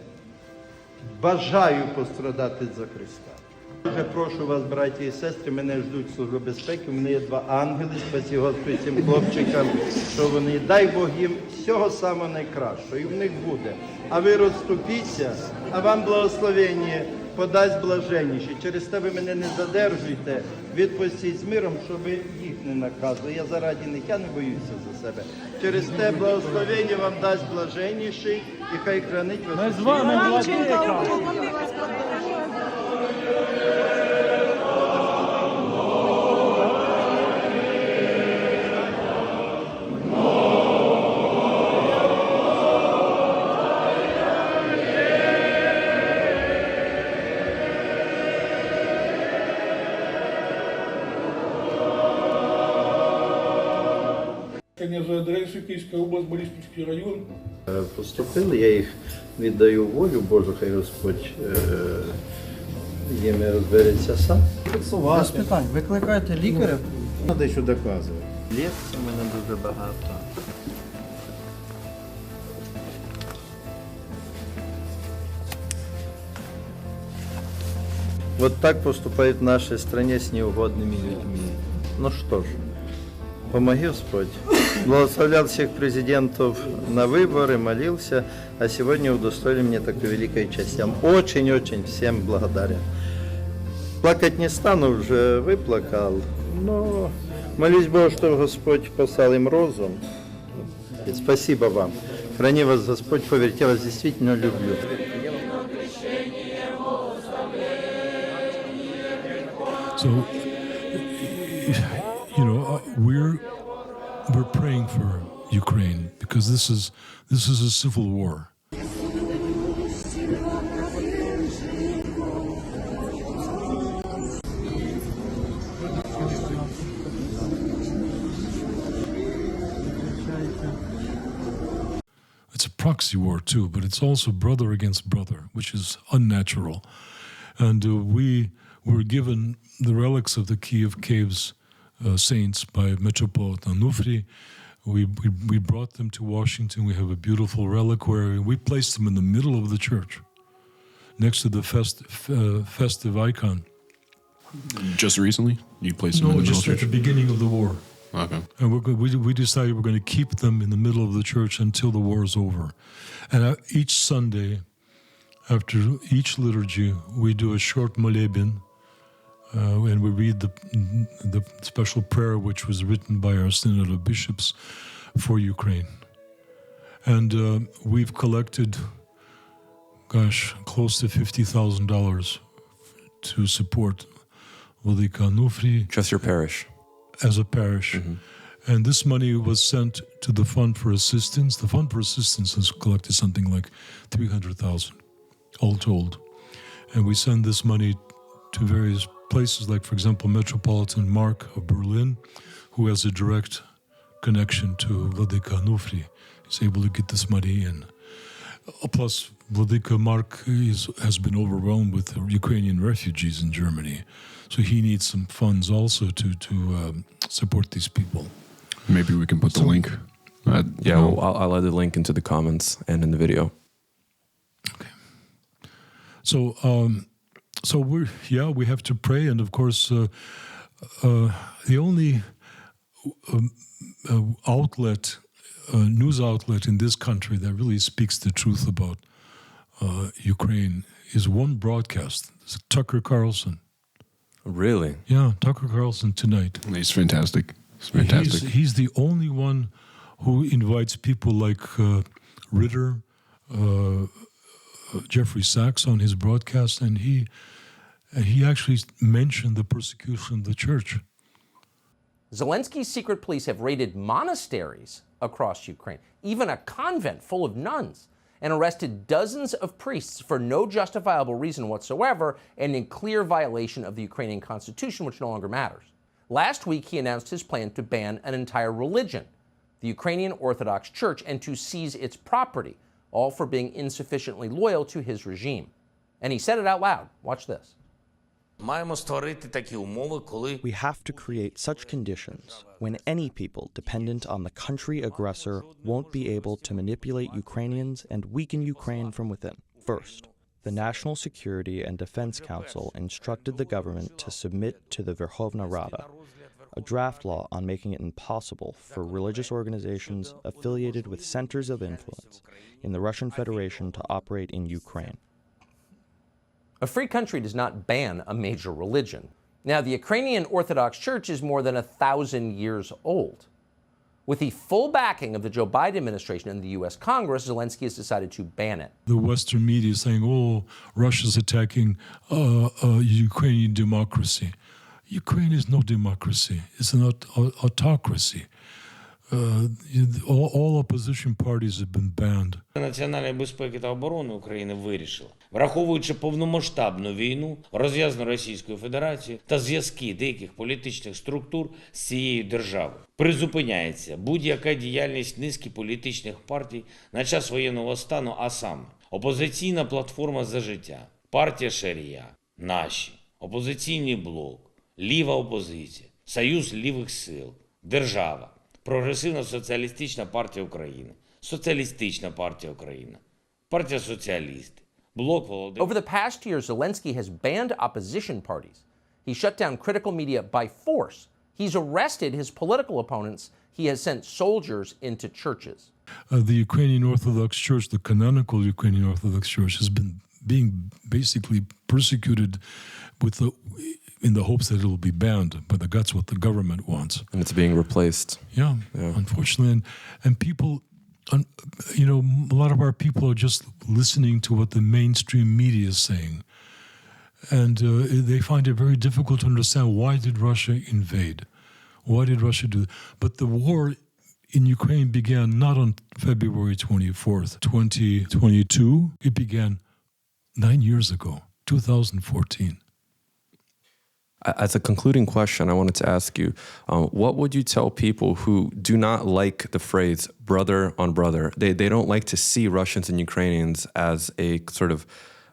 Бажаю пострадати за Христа. Дуже прошу вас, браті і сестри, мене ждуть Служби безпеки, у мене є 2 ангели, спасі Господь цим хлопчикам, що вони, дай Бог їм всього самого найкращого, і в них буде. А ви розступіться, а вам благословення подасть блаженніші. Через те ви мене не задержуйте, відпустіть з миром, щоб їх не наказували. Я заради них, я не боюся за себе. Через те благословення вам дасть блаженніший, і хай хранить вас. Ми з вами, рішення за адресою Київська область, Бориспільський район. Поступили, я їх віддаю волю Божу, хай Господь їм розбереться сам. Без питань. Викликайте лікаря. Треба що доказувати. Лекцій у мене дуже багато. Вот так поступают в нашей стране с неугодными людьми. Ну что ж, помоги Господь. Благословлял всех президентов на выборы, молился, а сегодня удостоили меня такой великой чести. Я очень-очень всем благодарен. Плакать не стану, уже выплакал, но молюсь Богу, что Господь послал им розум. И спасибо вам. Храни вас Господь, поверьте, я вас действительно люблю. So, we're praying for Ukraine because this is a civil war. It's a proxy war too, but it's also brother against brother, which is unnatural. And we were given the relics of the Kiev Caves saints by Metropolitan Onufri. We brought them to Washington. We have a beautiful reliquary. We placed them in the middle of the church, next to the festive icon. Just recently? You placed them in the middle of the church? No, just at the beginning of the war. Okay. And we decided we're going to keep them in the middle of the church until the war is over. And each Sunday, after each liturgy, we do a short molebin, and we read the special prayer which was written by our Synod of Bishops for Ukraine. And we've collected, close to $50,000 to support Vladika Onufri. Just your parish? As a parish. Mm-hmm. And this money was sent to the Fund for Assistance. The Fund for Assistance has collected something like $300,000, all told. And we send this money to various places, like, for example, Metropolitan Mark of Berlin, who has a direct connection to Vladika Onufri. He's able to get this money in. Plus, Vladika Mark has been overwhelmed with Ukrainian refugees in Germany. So he needs some funds also to support these people. Maybe we can put the link. I'll add the link into the comments and in the video. Okay. So, we have to pray, and of course, the only news outlet in this country that really speaks the truth about Ukraine is one broadcast. It's Tucker Carlson. Really? Yeah, Tucker Carlson tonight. He's fantastic. He's the only one who invites people like Ritter, Jeffrey Sachs on his broadcast, and he actually mentioned the persecution of the church. Zelensky's secret police have raided monasteries across Ukraine, even a convent full of nuns, and arrested dozens of priests for no justifiable reason whatsoever and in clear violation of the Ukrainian constitution, which no longer matters. Last week, he announced his plan to ban an entire religion, the Ukrainian Orthodox Church, and to seize its property, all for being insufficiently loyal to his regime. And he said it out loud. Watch this. We have to create such conditions when any people dependent on the country aggressor won't be able to manipulate Ukrainians and weaken Ukraine from within. First, the National Security and Defense Council instructed the government to submit to the Verkhovna Rada, a draft law on making it impossible for religious organizations affiliated with centers of influence in the Russian Federation to operate in Ukraine. A free country does not ban a major religion. Now, the Ukrainian Orthodox Church is more than 1,000 years old. With the full backing of the Joe Biden administration and the U.S. Congress, Zelensky has decided to ban it. The Western media is saying, Russia's attacking Ukrainian democracy. Ukraine is no democracy. It's an autocracy. All opposition parties have been banned. Національної безпеки та оборони України вирішила, враховуючи повномасштабну війну, розв'язану Російською Федерацією та зв'язки деяких політичних структур з цією державою, призупиняється будь-яка діяльність низки політичних партій на час воєнного стану, а саме Опозиційна платформа «За життя», партія Шарія, Наші, Опозиційний блок, Ліва опозиція, Союз лівих сил, Держава, Прогресивна соціалістична партія України, Соціалістична партія України, партія соціалістів, блок Володимира. Over the past year, Zelensky has banned opposition parties. He shut down critical media by force. He's arrested his political opponents. He has sent soldiers into churches. The Ukrainian Orthodox Church, the canonical Ukrainian Orthodox Church, has been being basically persecuted in the hopes that it will be banned, but that's what the government wants. And it's being replaced. Yeah. Unfortunately. And people, a lot of our people are just listening to what the mainstream media is saying. And they find it very difficult to understand, why did Russia invade? Why did Russia do that? But the war in Ukraine began not on February 24th, 2022. It began 9 years ago, 2014. As a concluding question, I wanted to ask you, what would you tell people who do not like the phrase brother on brother? They don't like to see Russians and Ukrainians as a sort of,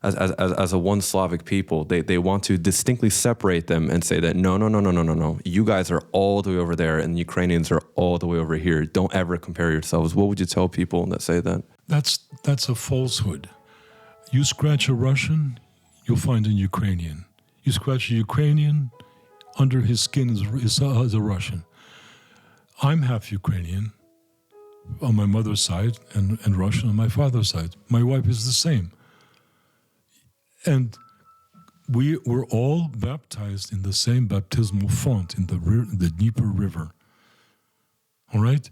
as a one Slavic people. They want to distinctly separate them and say that, no. You guys are all the way over there and the Ukrainians are all the way over here. Don't ever compare yourselves. What would you tell people that say that? That's a falsehood. You scratch a Russian, you'll find a Ukrainian. You scratch a Ukrainian, under his skin is a Russian. I'm half Ukrainian on my mother's side and Russian on my father's side. My wife is the same. And we were all baptized in the same baptismal font in the Dnieper River. All right?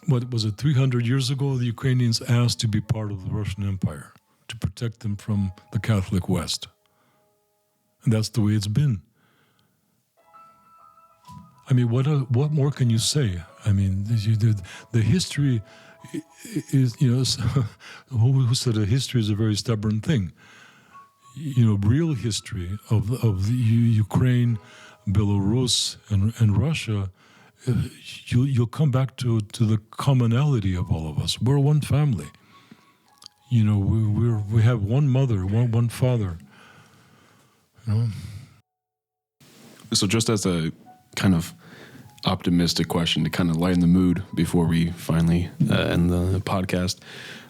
What was it, 300 years ago, the Ukrainians asked to be part of the Russian Empire, to protect them from the Catholic West. And that's the way it's been. I mean, what more can you say? I mean, the history is, who said a history is a very stubborn thing? Real history of the Ukraine, Belarus, and Russia, you'll come back to the commonality of all of us. We're one family. We have one mother, one father. So just as a kind of optimistic question to kind of lighten the mood before we finally end the podcast,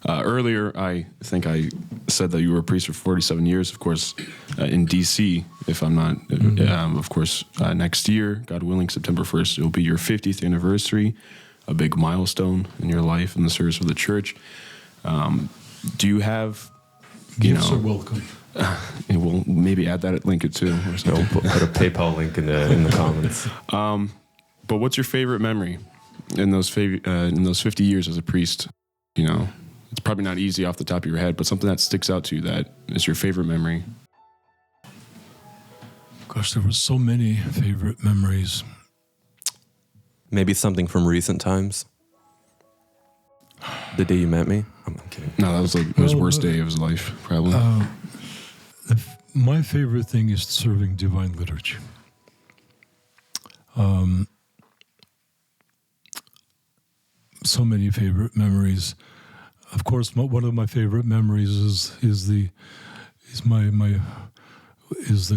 earlier I think I said that you were a priest for 47 years, of course, in D.C., if I'm not, of course, next year, God willing, September 1st, it will be your 50th anniversary, a big milestone in your life in the service of the church. Do you have... Gifts are welcome. We'll maybe add that link too. Put a PayPal link in the comments. But what's your favorite memory in those 50 years as a priest? It's probably not easy off the top of your head, but something that sticks out to you that is your favorite memory. Gosh, there were so many favorite memories. Maybe something from recent times. The day you met me. I'm kidding. No, that was his worst day of his life, probably. My favorite thing is serving divine liturgy. So many favorite memories. Of course, one of my favorite memories is the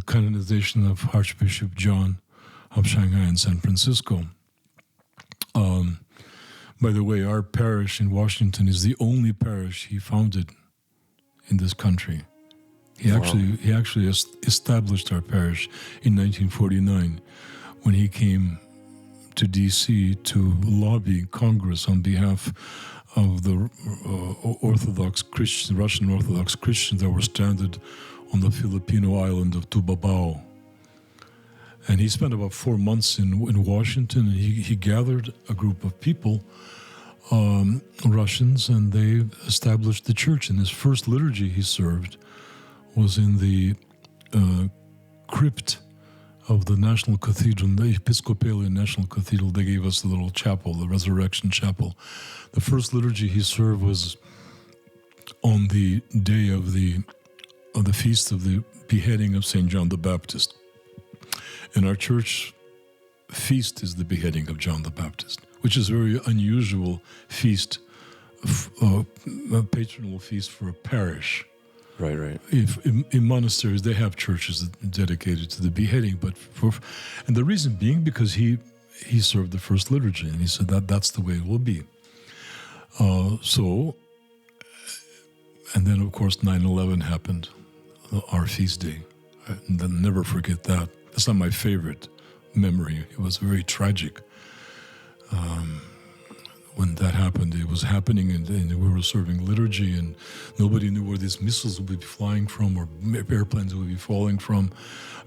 canonization of Archbishop John of Shanghai and San Francisco. By the way, our parish in Washington is the only parish he founded in this country. He actually established our parish in 1949 when he came to D.C. to lobby Congress on behalf of the Russian Orthodox Christians that were stranded on the Filipino island of Tubabao. And he spent about 4 months in Washington, and he gathered a group of people, Russians, and they established the church. And his first liturgy he served was in the crypt of the National Cathedral, the Episcopalian National Cathedral. They gave us a little chapel, the Resurrection Chapel. The first liturgy he served was on the day of the feast of the beheading of St. John the Baptist. And our church feast is the beheading of John the Baptist, which is a very unusual feast, a patronal feast for a parish. Right. If in monasteries they have churches dedicated to the beheading, and the reason being because he served the first liturgy, and he said that's the way it will be. And then of course 9/11 happened, our feast day. And I'll never forget that. That's not my favorite memory. It was very tragic. When that happened, it was happening, and we were serving liturgy, and nobody knew where these missiles would be flying from or airplanes would be falling from.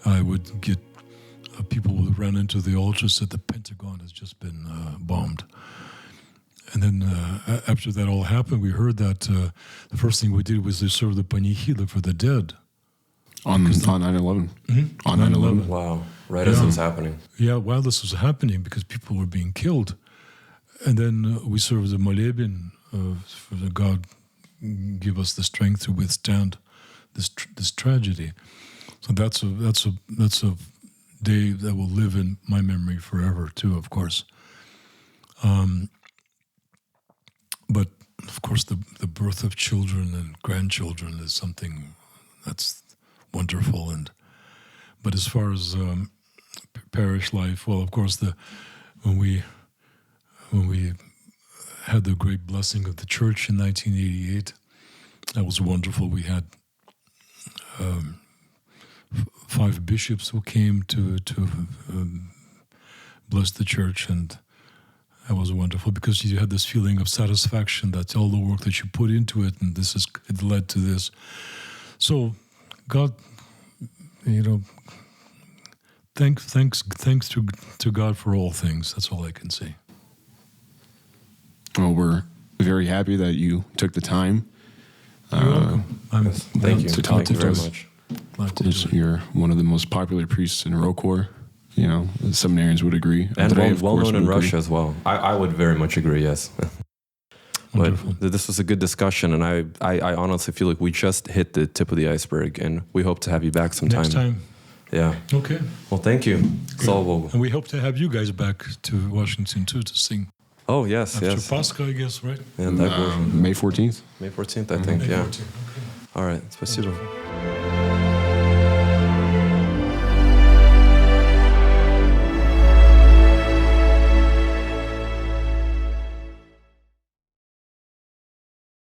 I would get people would run into the altar, said the Pentagon has just been bombed. And then after that all happened, we heard that the first thing we did was to serve the panichida for the dead. On 9/11? Mm-hmm. On 9/11? Wow, right as it was happening. Yeah, while this was happening, because people were being killed. And then we served the moleben for the God give us the strength to withstand this tragedy. So that's a day that will live in my memory forever too, of course. But of course, the birth of children and grandchildren is something that's wonderful. But as far as parish life, well, of course, when we had the great blessing of the church in 1988, that was wonderful. We had 5 bishops who came to bless the church, and that was wonderful because you had this feeling of satisfaction that all the work that you put into it, and it led to this. So, God, thanks to God for all things. That's all I can say. Well, we're very happy that you took the time. You're welcome. Thank you. To talk Thank you to very us. much. Glad to do it. You're one of the most popular priests in ROCOR. The seminarians would agree. And Today, of well course, known in would agree. Russia as well. I would very much agree, yes. But this was a good discussion, and I honestly feel like we just hit the tip of the iceberg, and we hope to have you back sometime. Next time. Yeah. Okay. Well, thank you. And we hope to have you guys back to Washington too to sing. Oh, yes, After yes. Pascha, I guess, right? Yeah, May 14th. May 14th, I think, May yeah. 14th, okay. All right. Спасибо.